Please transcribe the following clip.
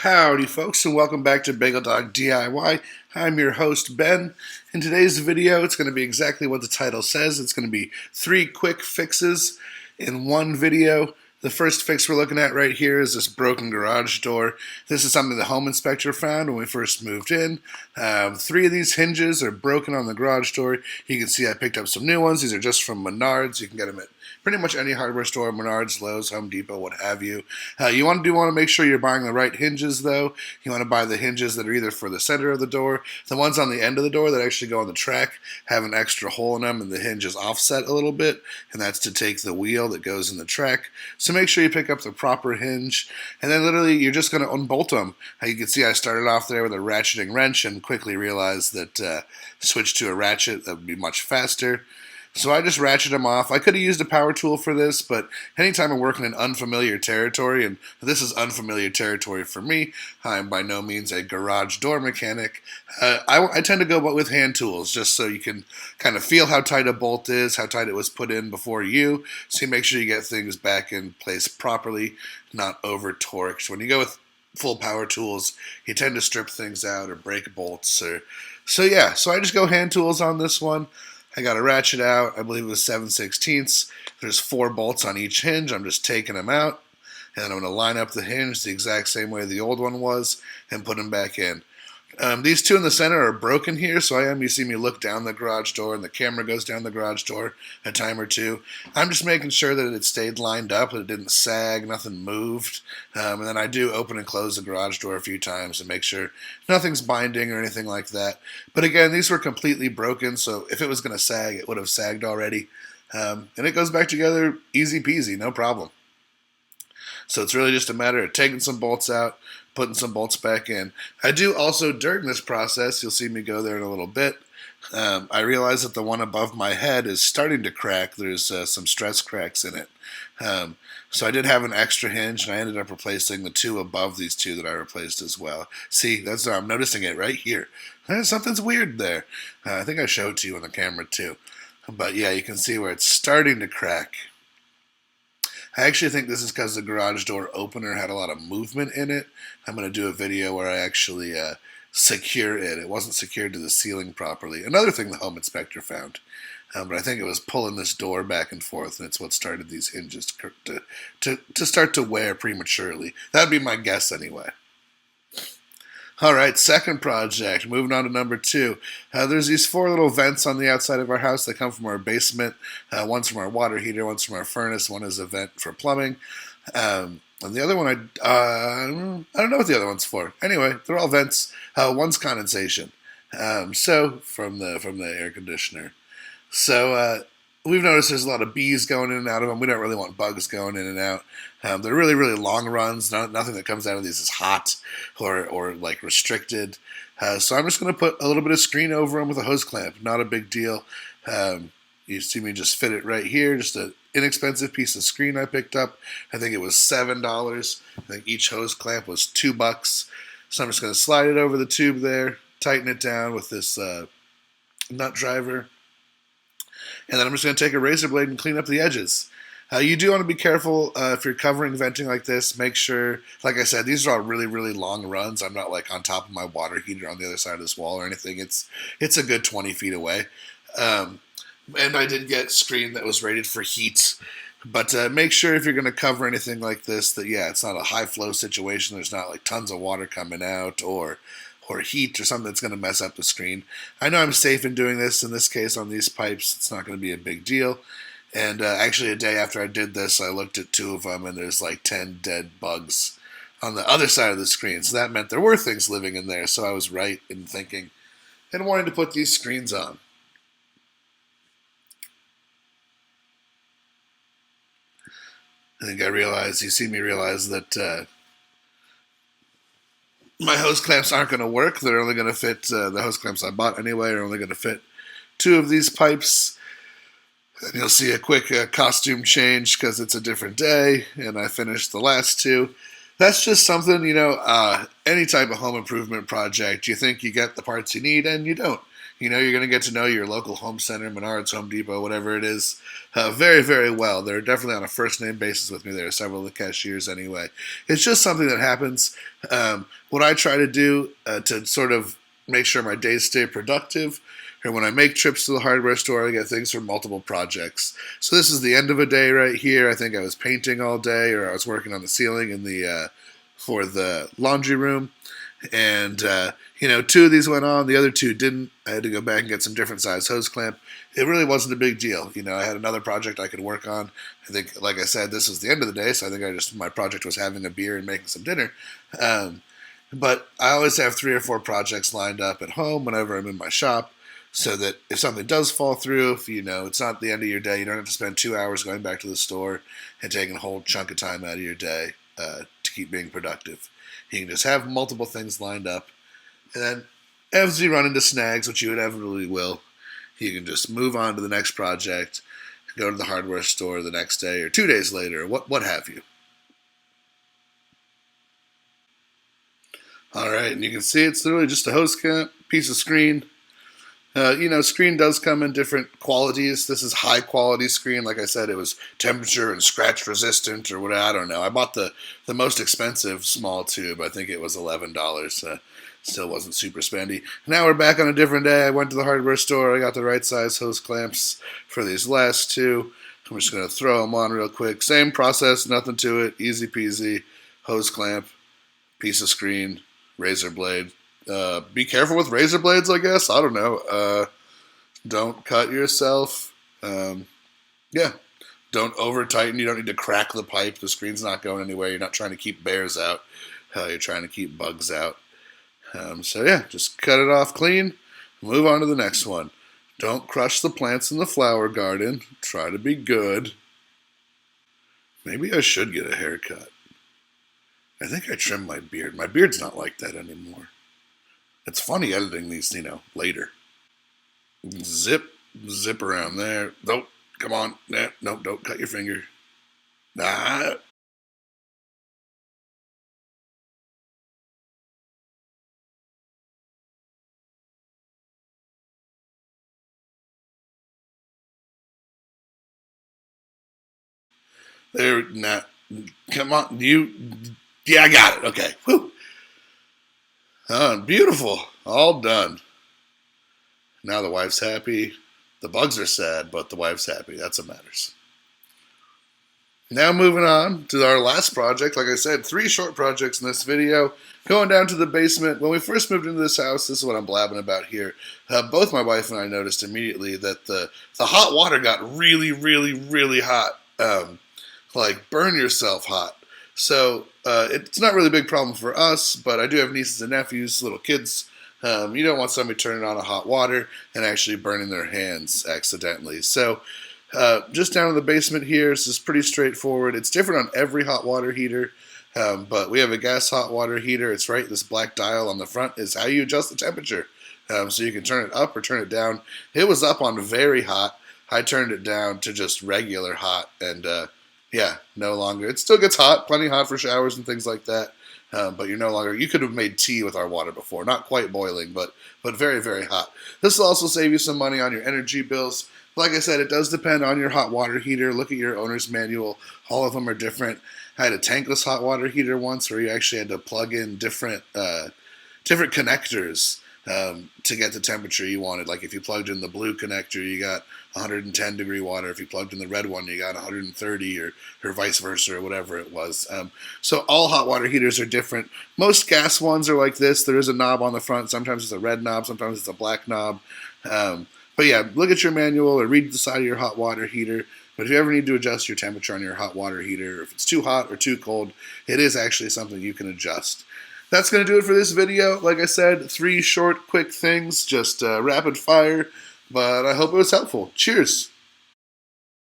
Howdy folks, and welcome back to Bagel Dog DIY. I'm your host Ben. In today's video, it's going to be exactly what the title says. It's going to be 3 quick fixes in one video. The first fix we're looking at right here is this broken garage door. This is something the home inspector found when we first moved in. 3 of these hinges are broken on the garage door. You can see I picked up some new ones. These are just from Menards. You can get them at pretty much any hardware store, Menards, Lowe's, Home Depot, what have you. You want to make sure you're buying the right hinges, though. You want to buy the hinges that are either for the center of the door. The ones on the end of the door that actually go on the track have an extra hole in them, and the hinge is offset a little bit, and that's to take the wheel that goes in the track. So make sure you pick up the proper hinge, and then literally you're just going to unbolt them. You can see I started off there with a ratcheting wrench and quickly realized that switch to a ratchet, that would be much faster. So I just ratchet them off. I could have used a power tool for this, but anytime I'm working in unfamiliar territory, and this is unfamiliar territory for me, I'm by no means a garage door mechanic, I tend to go with hand tools, just so you can kind of feel how tight a bolt is, how tight it was put in before you, so you make sure you get things back in place properly, not over-torqued. When you go with full power tools, you tend to strip things out or break bolts. So I just go hand tools on this one. I got a ratchet out, I believe it was 7/16. There's 4 bolts on each hinge. I'm just taking them out, and then I'm going to line up the hinge the exact same way the old one was and put them back in. These 2 in the center are broken here, so you see me look down the garage door, and the camera goes down the garage door a time or two. I'm just making sure that it stayed lined up, that it didn't sag, nothing moved. And then I do open and close the garage door a few times and make sure nothing's binding or anything like that. But again, these were completely broken, so if it was going to sag, it would have sagged already. And it goes back together easy peasy, no problem. So it's really just a matter of taking some bolts out, putting some bolts back in. I do also, during this process, you'll see me go there in a little bit, I realize that the one above my head is starting to crack. There's some stress cracks in it. So I did have an extra hinge, and I ended up replacing the 2 above these 2 that I replaced as well. See, I'm noticing it right here. Something's weird there. I think I showed it to you on the camera too. But yeah, you can see where it's starting to crack. I actually think this is because the garage door opener had a lot of movement in it. I'm going to do a video where I actually secure it. It wasn't secured to the ceiling properly. Another thing the home inspector found. But I think it was pulling this door back and forth, and it's what started these hinges to start to wear prematurely. That would be my guess anyway. All right, second project, moving on to number 2. There's these 4 little vents on the outside of our house that come from our basement. One's from our water heater, one's from our furnace, one is a vent for plumbing. And the other one, I don't know what the other one's for. Anyway, they're all vents. One's condensation. So from the air conditioner. So we've noticed there's a lot of bees going in and out of them. We don't really want bugs going in and out. They're really, really long runs. Nothing that comes out of these is hot or like restricted. So I'm just going to put a little bit of screen over them with a hose clamp. Not a big deal. You see me just fit it right here. Just an inexpensive piece of screen I picked up. I think it was $7. I think each hose clamp was $2. So I'm just going to slide it over the tube there, tighten it down with this nut driver. And then I'm just going to take a razor blade and clean up the edges. You do want to be careful if you're covering venting like this. Make sure, like I said, these are all really, really long runs. I'm not like on top of my water heater on the other side of this wall or anything. It's a good 20 feet away. And I did get screen that was rated for heat. But make sure if you're going to cover anything like this that, it's not a high flow situation. There's not like tons of water coming out or heat or something that's going to mess up the screen. I know I'm safe in doing this. In this case, on these pipes, it's not going to be a big deal. And actually, a day after I did this, I looked at 2 of them, and there's like 10 dead bugs on the other side of the screen. So that meant there were things living in there. So I was right in thinking and wanting to put these screens on. I think you see me realize that my hose clamps aren't going to work. They're only going to fit, the hose clamps I bought anyway are only going to fit 2 of these pipes. And you'll see a quick costume change because it's a different day, and I finished the last 2. That's just something, any type of home improvement project, you think you get the parts you need, and you don't. You're going to get to know your local home center, Menards, Home Depot, whatever it is, very, very well. They're definitely on a first-name basis with me. There are several of the cashiers anyway. It's just something that happens. What I try to do to sort of make sure my days stay productive, and when I make trips to the hardware store, I get things for multiple projects. So this is the end of a day right here. I think I was painting all day, or I was working on the ceiling in the for the laundry room. And, two of these went on, the other two didn't. I had to go back and get some different size hose clamp. It really wasn't a big deal. I had another project I could work on. I think, like I said, this was the end of the day, so I think my project was having a beer and making some dinner. But I always have 3 or 4 projects lined up at home whenever I'm in my shop, so that if something does fall through, it's not the end of your day, you don't have to spend 2 hours going back to the store and taking a whole chunk of time out of your day to keep being productive. You can just have multiple things lined up, and then as you run into snags, which you inevitably will, you can just move on to the next project, go to the hardware store the next day or 2 days later, or what have you. All right, and you can see it's literally just a hose clamp, piece of screen. Screen does come in different qualities. This is high quality screen. Like I said, it was temperature and scratch resistant or what, I don't know. I bought the most expensive small tube. I think it was $11. Still wasn't super spendy. Now we're back on a different day. I went to the hardware store. I got the right size hose clamps for these last 2. I'm just going to throw them on real quick. Same process, nothing to it. Easy peasy. Hose clamp, piece of screen, razor blade. Be careful with razor blades, I guess. I don't know. Don't cut yourself. Don't over tighten. You don't need to crack the pipe. The screen's not going anywhere. You're not trying to keep bears out. You're trying to keep bugs out. Just cut it off clean. Move on to the next one. Don't crush the plants in the flower garden. Try to be good. Maybe I should get a haircut. I think I trimmed my beard. My beard's not like that anymore. It's funny editing these, later. Zip around there. Nope, come on. Nope, don't cut your finger. Ah. There, nah. Come on, yeah, I got it. Okay, whew. Beautiful. All done. Now the wife's happy. The bugs are sad, but the wife's happy. That's what matters. Now moving on to our last project. Like I said, 3 short projects in this video. Going down to the basement. When we first moved into this house, this is what I'm blabbing about here. Both my wife and I noticed immediately that the hot water got really, really, really hot. Like burn yourself hot. So it's not really a big problem for us, but I do have nieces and nephews, little kids. You don't want somebody turning on a hot water and actually burning their hands accidentally. So just down in the basement here, this is pretty straightforward. It's different on every hot water heater, but we have a gas hot water heater. It's right, this black dial on the front is how you adjust the temperature. So you can turn it up or turn it down. It was up on very hot. I turned it down to just regular hot, and no longer. It still gets hot, plenty hot for showers and things like that. But you're no longer. You could have made tea with our water before, not quite boiling, but very, very hot. This will also save you some money on your energy bills. Like I said, it does depend on your hot water heater. Look at your owner's manual. All of them are different. I had a tankless hot water heater once where you actually had to plug in different connectors to get the temperature you wanted. Like if you plugged in the blue connector, you got 110 degree water. If you plugged in the red one, you got 130 or vice versa or whatever it was. So all hot water heaters are different. Most gas ones are like this. There is a knob on the front. Sometimes it's a red knob. Sometimes it's a black knob. But yeah, look at your manual or read the side of your hot water heater. But if you ever need to adjust your temperature on your hot water heater, if it's too hot or too cold, it is actually something you can adjust. That's going to do it for this video. Like I said, 3 short, quick things, just rapid fire. But I hope it was helpful. Cheers.